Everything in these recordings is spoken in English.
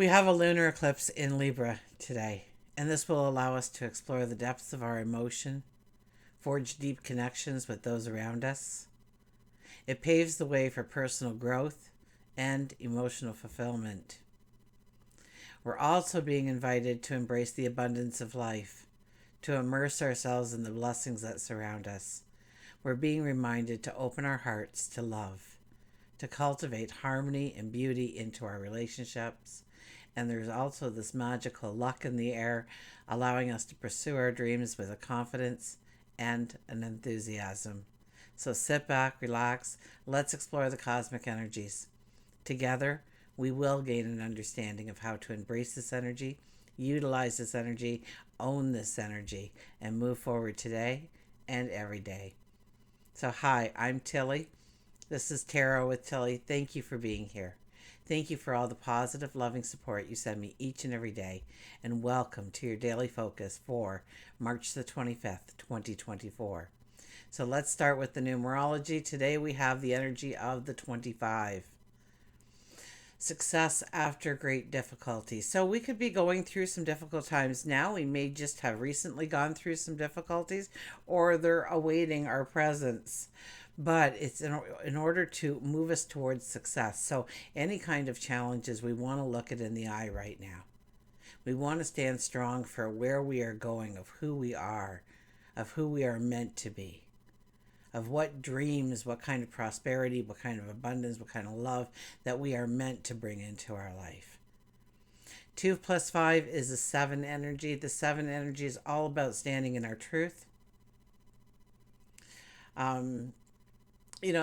We have a lunar eclipse in Libra today, and this will allow us to explore the depths of our emotion, forge deep connections with those around us. It paves the way for personal growth and emotional fulfillment. We're also being invited to embrace the abundance of life, to immerse ourselves in the blessings that surround us. We're being reminded to open our hearts to love, to cultivate harmony and beauty into our relationships. And there's also this magical luck in the air, allowing us to pursue our dreams with a confidence and an enthusiasm. So sit back, relax, let's explore the cosmic energies. Together, we will gain an understanding of how to embrace this energy, utilize this energy, own this energy, and move forward today and every day. So, hi, I'm Tilly. This is Tarot with Tilly. Thank you for being here. Thank you for all the positive, loving support you send me each and every day. And welcome to your daily focus for March the 25th, 2024. So let's start with the numerology. Today we have the energy of the 25. Success after great difficulty. So we could be going through some difficult times now. We may just have recently gone through some difficulties, or they're awaiting our presence. But it's in order to move us towards success. So any kind of challenges, we want to look it in the eye right now. We want to stand strong for where we are going, of who we are meant to be, of what dreams, what kind of prosperity, what kind of abundance, what kind of love that we are meant to bring into our life. 2 plus 5 is a 7 energy. The 7 energy is all about standing in our truth.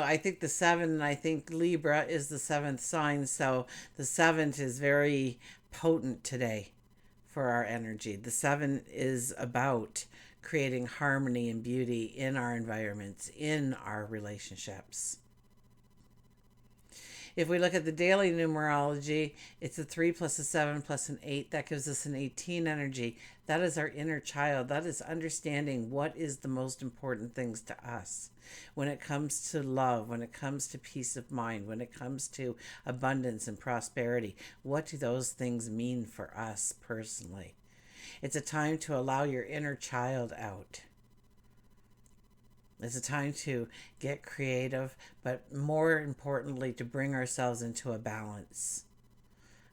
I think the 7, and I think Libra is the 7th sign. So the 7th is very potent today for our energy. The 7 is about creating harmony and beauty in our environments, in our relationships. If we look at the daily numerology, it's a 3 plus a 7 plus an 8. That gives us an 18 energy. That is our inner child. That is understanding what is the most important things to us. When it comes to love, when it comes to peace of mind, when it comes to abundance and prosperity, what do those things mean for us personally? It's a time to allow your inner child out. It's a time to get creative, but more importantly, to bring ourselves into a balance,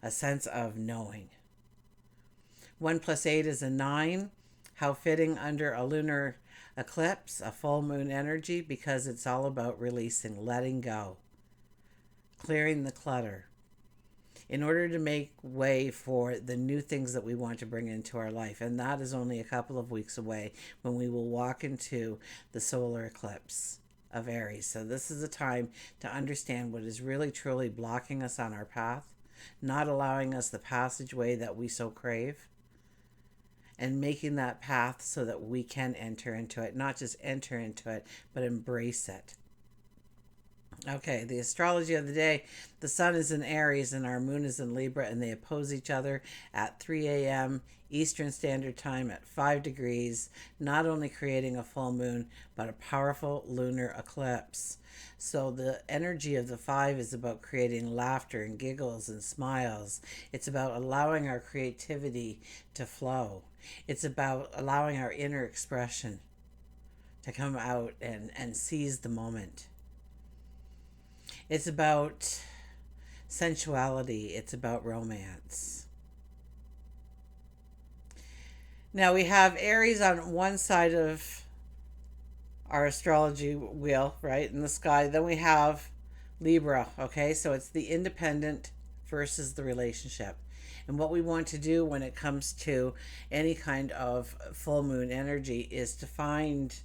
a sense of knowing. 1 plus 8 is a 9. How fitting under a lunar eclipse, a full moon energy, because it's all about releasing, letting go, clearing the clutter, in order to make way for the new things that we want to bring into our life. And that is only a couple of weeks away, when we will walk into the solar eclipse of Aries. So this is a time to understand what is really truly blocking us on our path, not allowing us the passageway that we so crave, and making that path so that we can enter into it. Not just enter into it, but embrace it. Okay, the astrology of the day. The sun is in Aries and our moon is in Libra, and they oppose each other at 3 a.m. Eastern Standard Time at 5 degrees, not only creating a full moon, but a powerful lunar eclipse. So the energy of the 5 is about creating laughter and giggles and smiles. It's about allowing our creativity to flow. It's about allowing our inner expression to come out and seize the moment. It's about sensuality. It's about romance. Now we have Aries on one side of our astrology wheel, right, in the sky. Then we have Libra, okay? So it's the independent versus the relationship. And what we want to do when it comes to any kind of full moon energy is to find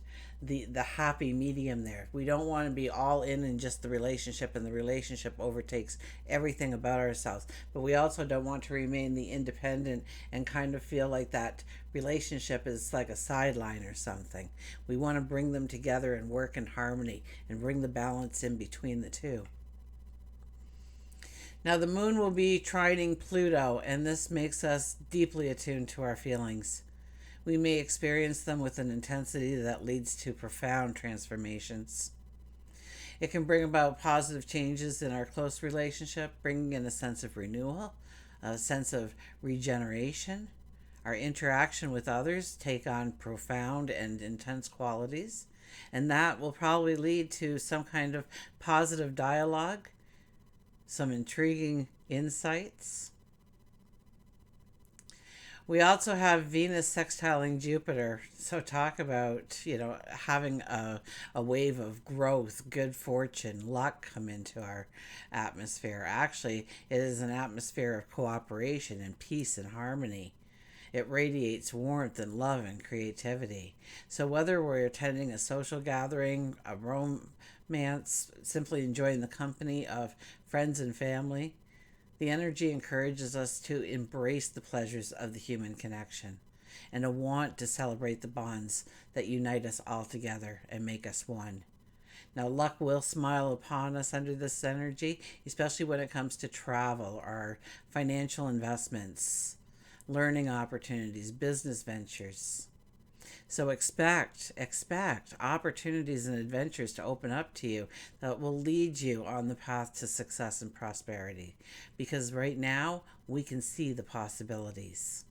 the happy medium there. We don't want to be all in just the relationship, and the relationship overtakes everything about ourselves. But we also don't want to remain the independent and kind of feel like that relationship is like a sideline or something. We want to bring them together and work in harmony and bring the balance in between the two. Now the moon will be trining Pluto, and this makes us deeply attuned to our feelings. We may experience them with an intensity that leads to profound transformations. It can bring about positive changes in our close relationship, bringing in a sense of renewal, a sense of regeneration. Our interaction with others take on profound and intense qualities, and that will probably lead to some kind of positive dialogue, some intriguing insights. We also have Venus sextiling Jupiter. So talk about, having a wave of growth, good fortune, luck come into our atmosphere. Actually, it is an atmosphere of cooperation and peace and harmony. It radiates warmth and love and creativity. So whether we're attending a social gathering, a romance, simply enjoying the company of friends and family, the energy encourages us to embrace the pleasures of the human connection and to want to celebrate the bonds that unite us all together and make us one. Now, luck will smile upon us under this energy, especially when it comes to travel or financial investments, learning opportunities, business ventures. So expect opportunities and adventures to open up to you that will lead you on the path to success and prosperity. Because right now, we can see the possibilities.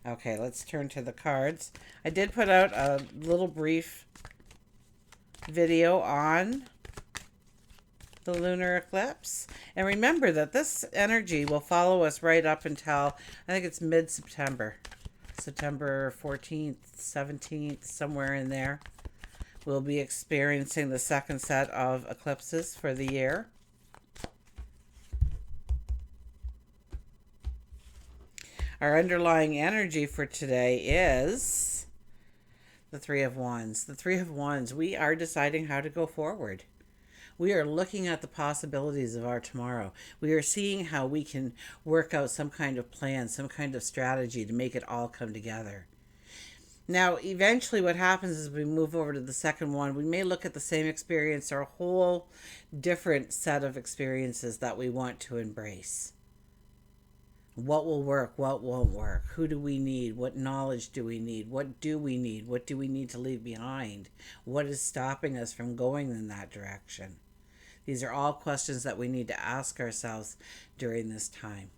Okay, let's turn to the cards. I did put out a little brief video on the lunar eclipse. And remember that this energy will follow us right up until, I think it's mid-September. September 14th, 17th, somewhere in there. We'll be experiencing the second set of eclipses for the year. Our underlying energy for today is the Three of Wands. The Three of Wands, we are deciding how to go forward. We are looking at the possibilities of our tomorrow. We are seeing how we can work out some kind of plan, some kind of strategy to make it all come together. Now, eventually what happens is we move over to the second one. We may look at the same experience or a whole different set of experiences that we want to embrace. What will work? What won't work? Who do we need? What knowledge do we need? What do we need? What do we need to leave behind? What is stopping us from going in that direction? These are all questions that we need to ask ourselves during this time.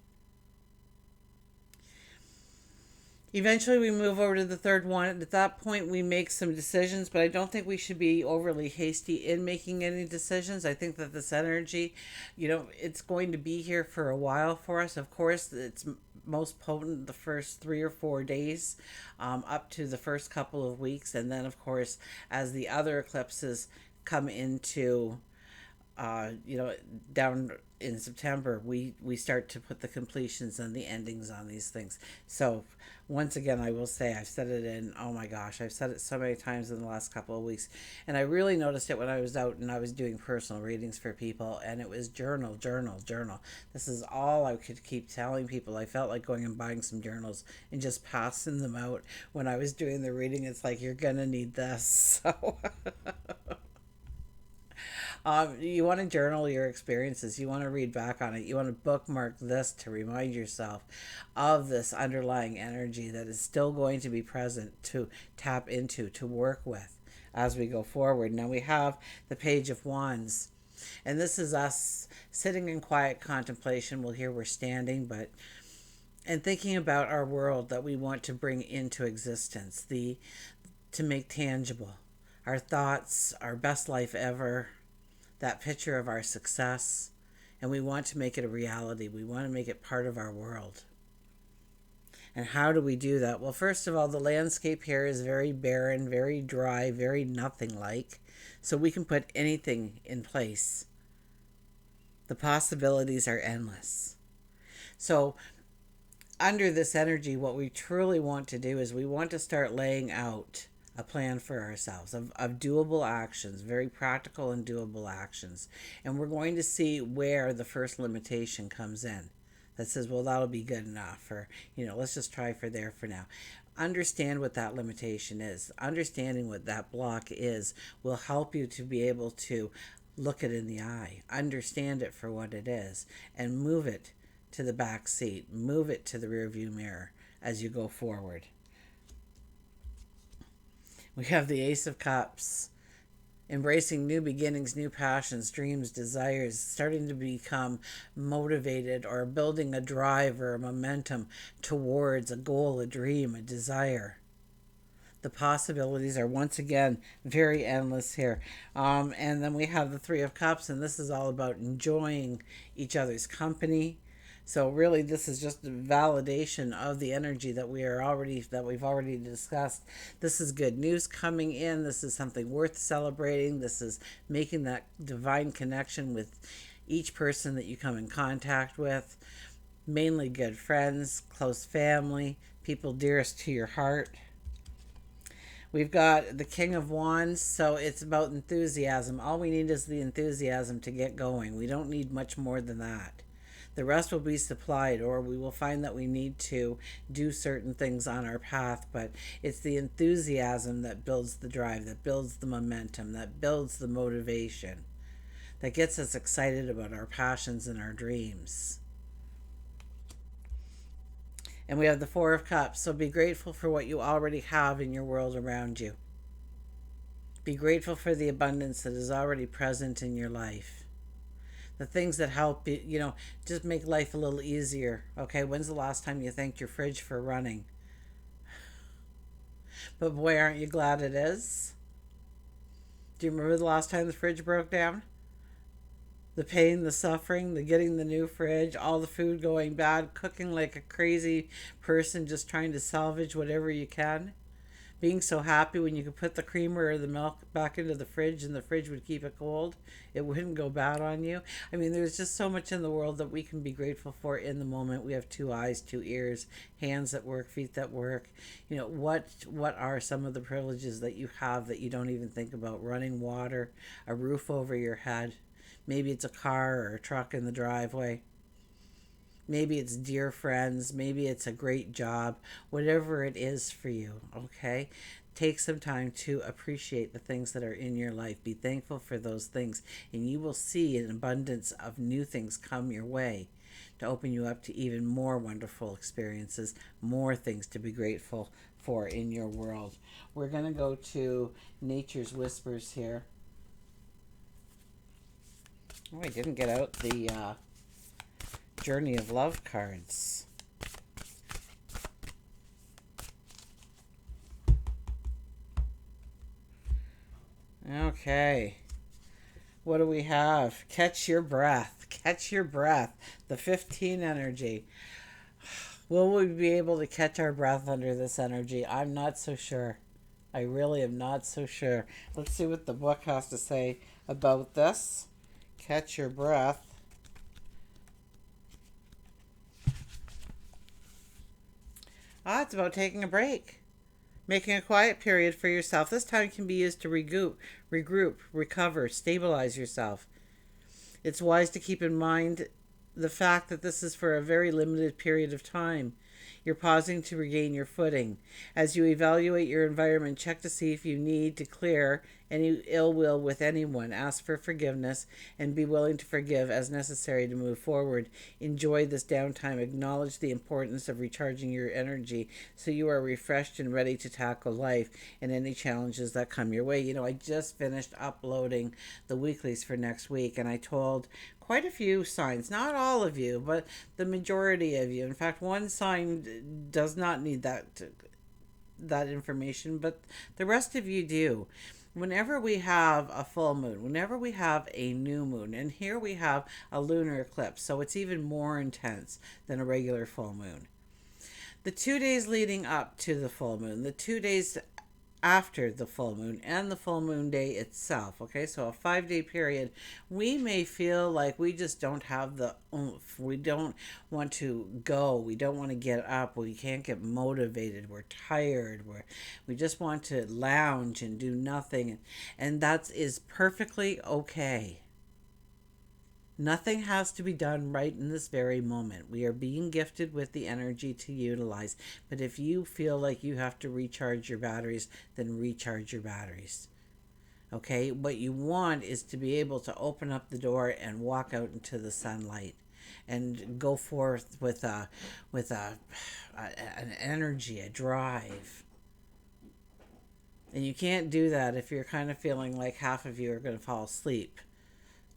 Eventually we move over to the third one. At that point we make some decisions, but I don't think we should be overly hasty in making any decisions. I think that this energy, it's going to be here for a while for us. Of course, it's most potent the first 3 or 4 days, up to the first couple of weeks. And then, of course, as the other eclipses come into down in September, we start to put the completions and the endings on these things. So once again, I will say, I've said it I've said it so many times in the last couple of weeks, and I really noticed it when I was out and I was doing personal readings for people, and it was journal. This is all I could keep telling people. I felt like going and buying some journals and just passing them out when I was doing the reading. It's like, you're gonna need this. So you want to journal your experiences. You want to read back on it. You want to bookmark this to remind yourself of this underlying energy that is still going to be present, to tap into, to work with as we go forward. Now we have the Page of Wands. And this is us sitting in quiet contemplation. Well, here we're standing, and thinking about our world that we want to bring into existence, to make tangible. Our thoughts, our best life ever, that picture of our success, and we want to make it a reality. We want to make it part of our world. And how do we do that? Well, first of all, the landscape here is very barren, very dry, very nothing-like, so we can put anything in place. The possibilities are endless. So under this energy, what we truly want to do is we want to start laying out a plan for ourselves of doable actions, very practical and doable actions. And we're going to see where the first limitation comes in that says, well, that'll be good enough, or, let's just try for there for now. Understand what that limitation is. Understanding what that block is will help you to be able to look it in the eye, understand it for what it is, and move it to the back seat, move it to the rearview mirror as you go forward. We have the Ace of Cups. Embracing new beginnings, new passions, dreams, desires, starting to become motivated or building a drive or a momentum towards a goal, a dream, a desire. The possibilities are once again very endless here. And then we have the Three of Cups, and this is all about enjoying each other's company. So really, this is just a validation of the energy that we've already discussed. This is good news coming in. This is something worth celebrating. This is making that divine connection with each person that you come in contact with. Mainly good friends, close family, people dearest to your heart. We've got the King of Wands, so it's about enthusiasm. All we need is the enthusiasm to get going. We don't need much more than that. The rest will be supplied, or we will find that we need to do certain things on our path, but it's the enthusiasm that builds the drive, that builds the momentum, that builds the motivation, that gets us excited about our passions and our dreams. And we have the Four of Cups, so be grateful for what you already have in your world around you. Be grateful for the abundance that is already present in your life. The things that help you, just make life a little easier. Okay, when's the last time you thanked your fridge for running? But boy, aren't you glad it is? Do you remember the last time the fridge broke down? The pain, the suffering, the getting the new fridge, all the food going bad, cooking like a crazy person, just trying to salvage whatever you can. Being so happy when you could put the creamer or the milk back into the fridge and the fridge would keep it cold. It wouldn't go bad on you. I mean, there's just so much in the world that we can be grateful for in the moment. We have two eyes, two ears, hands that work, feet that work. What are some of the privileges that you have that you don't even think about? Running water, a roof over your head. Maybe it's a car or a truck in the driveway. Maybe it's dear friends. Maybe it's a great job. Whatever it is for you, okay? Take some time to appreciate the things that are in your life. Be thankful for those things, and you will see an abundance of new things come your way to open you up to even more wonderful experiences, more things to be grateful for in your world. We're going to go to Nature's Whispers here. Oh, I didn't get out the Journey of Love cards. Okay. What do we have? Catch your breath. Catch your breath. The 15 energy. Will we be able to catch our breath under this energy? I'm not so sure. I really am not so sure. Let's see what the book has to say about this. Catch your breath. It's about taking a break. Making a quiet period for yourself. This time can be used to regroup, recover, stabilize yourself. It's wise to keep in mind the fact that this is for a very limited period of time. You're pausing to regain your footing. As you evaluate your environment, check to see if you need to clear any ill will with anyone. Ask for forgiveness and be willing to forgive as necessary to move forward. Enjoy this downtime. Acknowledge the importance of recharging your energy so you are refreshed and ready to tackle life and any challenges that come your way. I just finished uploading the weeklies for next week, and I told quite a few signs, not all of you, but the majority of you. In fact, one sign does not need that information, but the rest of you do. Whenever we have a full moon, whenever we have a new moon, and here we have a lunar eclipse, so it's even more intense than a regular full moon. The 2 days leading up to the full moon, the 2 days after the full moon, and the full moon day itself, okay, so a 5-day period, we may feel like we just don't have the oomph. We don't want to go. We don't want to get up. We can't get motivated. We're tired. We just want to lounge and do nothing, and that is perfectly okay. Nothing has to be done right in this very moment. We are being gifted with the energy to utilize. But if you feel like you have to recharge your batteries, then recharge your batteries. Okay? What you want is to be able to open up the door and walk out into the sunlight and go forth with an energy, a drive. And you can't do that if you're kind of feeling like half of you are going to fall asleep,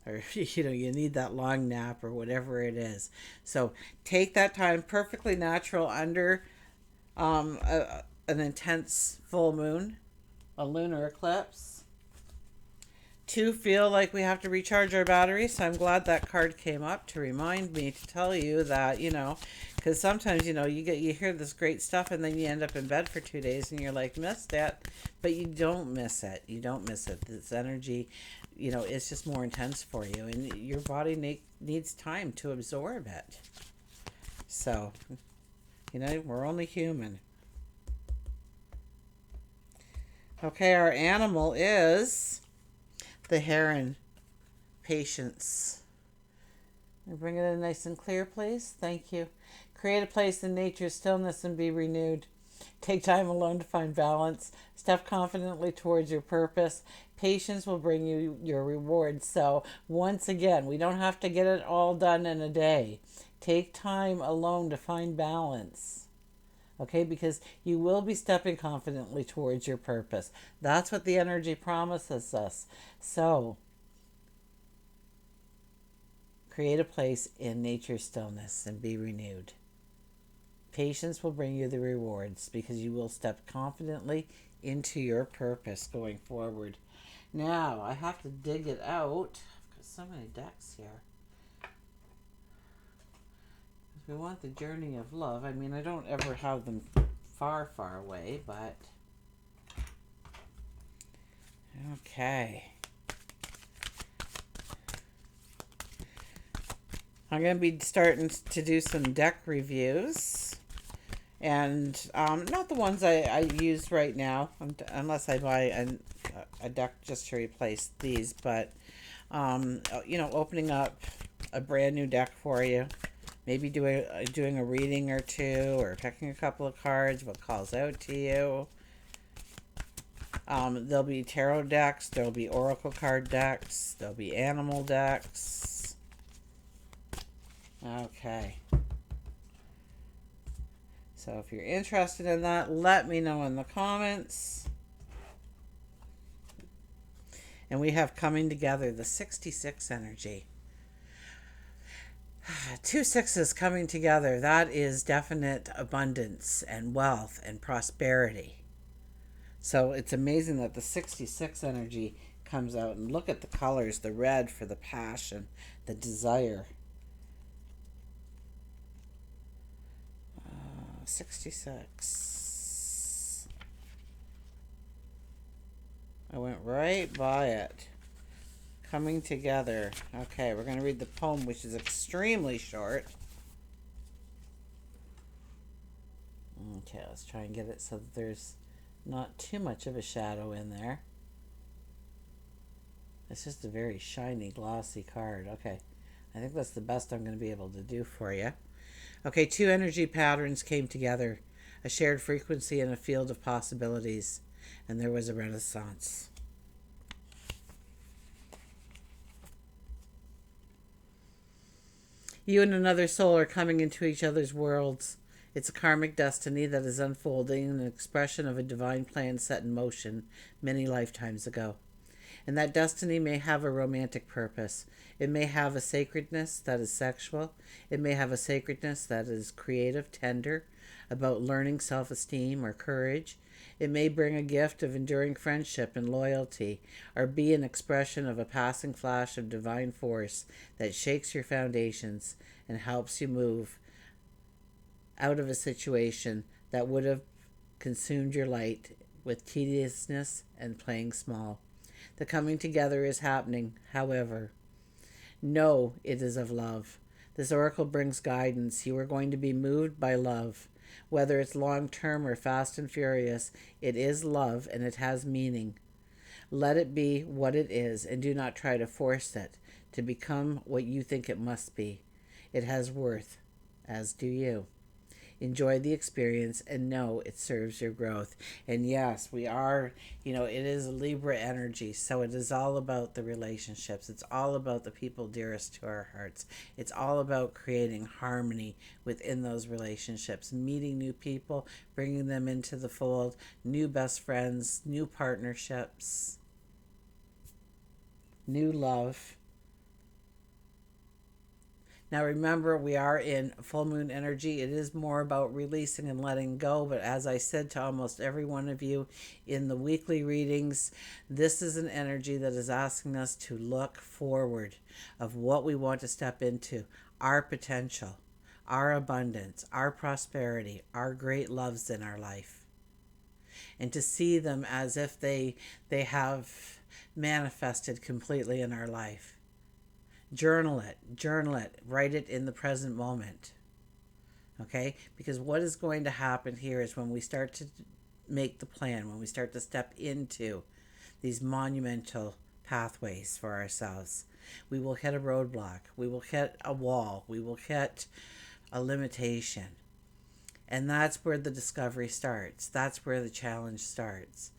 or you need that long nap or whatever it is. So take that time, perfectly natural under an intense full moon, a lunar eclipse, to feel like we have to recharge our batteries. So I'm glad that card came up to remind me, to tell you that, because sometimes, you hear this great stuff and then you end up in bed for 2 days and you're like, missed it. But you don't miss it. You don't miss it. This energy, it's just more intense for you, and your body needs time to absorb it. So, we're only human. Okay, our animal is the heron. Patience. Bring it in nice and clear, please. Thank you. Create a place in nature's stillness and be renewed. Take time alone to find balance. Step confidently towards your purpose. Patience will bring you your reward. So, once again, we don't have to get it all done in a day. Take time alone to find balance. Okay, because you will be stepping confidently towards your purpose. That's what the energy promises us. So, create a place in nature's stillness and be renewed. Patience will bring you the rewards because you will step confidently into your purpose going forward. Now, I have to dig it out. I've got so many decks here. We want the journey of love. I mean, I don't ever have them far, far away, but... Okay. I'm going to be starting to do some deck reviews. And not the ones I use right now, unless I buy a deck just to replace these. But, opening up a brand new deck for you. Maybe doing a reading or two, or picking a couple of cards, what calls out to you. There'll be tarot decks, there'll be oracle card decks, there'll be animal decks. Okay. So if you're interested in that, let me know in the comments. And we have coming together the 66 energy. 2 sixes coming together. That is definite abundance and wealth and prosperity. So it's amazing that the 66 energy comes out. And look at the colors. The red for the passion, the desire. 66. I went right by it. Coming together. Okay, we're going to read the poem, which is extremely short. Okay, let's try and get it so that there's not too much of a shadow in there. It's just a very shiny, glossy card. Okay, I think that's the best I'm going to be able to do for you. Okay, 2 energy patterns came together. A shared frequency and a field of possibilities. And there was a renaissance. You and another soul are coming into each other's worlds. It's a karmic destiny that is unfolding, an expression of a divine plan set in motion many lifetimes ago. And that destiny may have a romantic purpose. It may have a sacredness that is sexual. It may have a sacredness that is creative, tender, about learning self-esteem or courage. It may bring a gift of enduring friendship and loyalty, or be an expression of a passing flash of divine force that shakes your foundations and helps you move out of a situation that would have consumed your light with tediousness and playing small. The coming together is happening, however. Know it is of love. This oracle brings guidance. You are going to be moved by love. Whether it's long-term or fast and furious, it is love and it has meaning. Let it be what it is and do not try to force it to become what you think it must be. It has worth, as do you. Enjoy the experience and know it serves your growth. And yes, we are, it is a Libra energy. So it is all about the relationships. It's all about the people dearest to our hearts. It's all about creating harmony within those relationships, meeting new people, bringing them into the fold, new best friends, new partnerships, new love. Now remember, we are in full moon energy. It is more about releasing and letting go. But as I said to almost every one of you in the weekly readings, this is an energy that is asking us to look forward of what we want to step into, our potential, our abundance, our prosperity, our great loves in our life. And to see them as if they have manifested completely in our life. Journal it, write it in the present moment. Okay? Because what is going to happen here is when we start to make the plan, when we start to step into these monumental pathways for ourselves, we will hit a roadblock, we will hit a wall, we will hit a limitation. And that's where the discovery starts. That's where the challenge starts.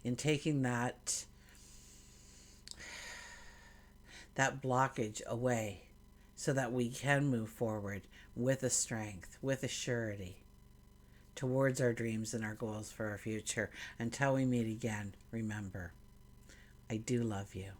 In taking that blockage away so that we can move forward with a strength, with a surety towards our dreams and our goals for our future. Until we meet again, remember, I do love you.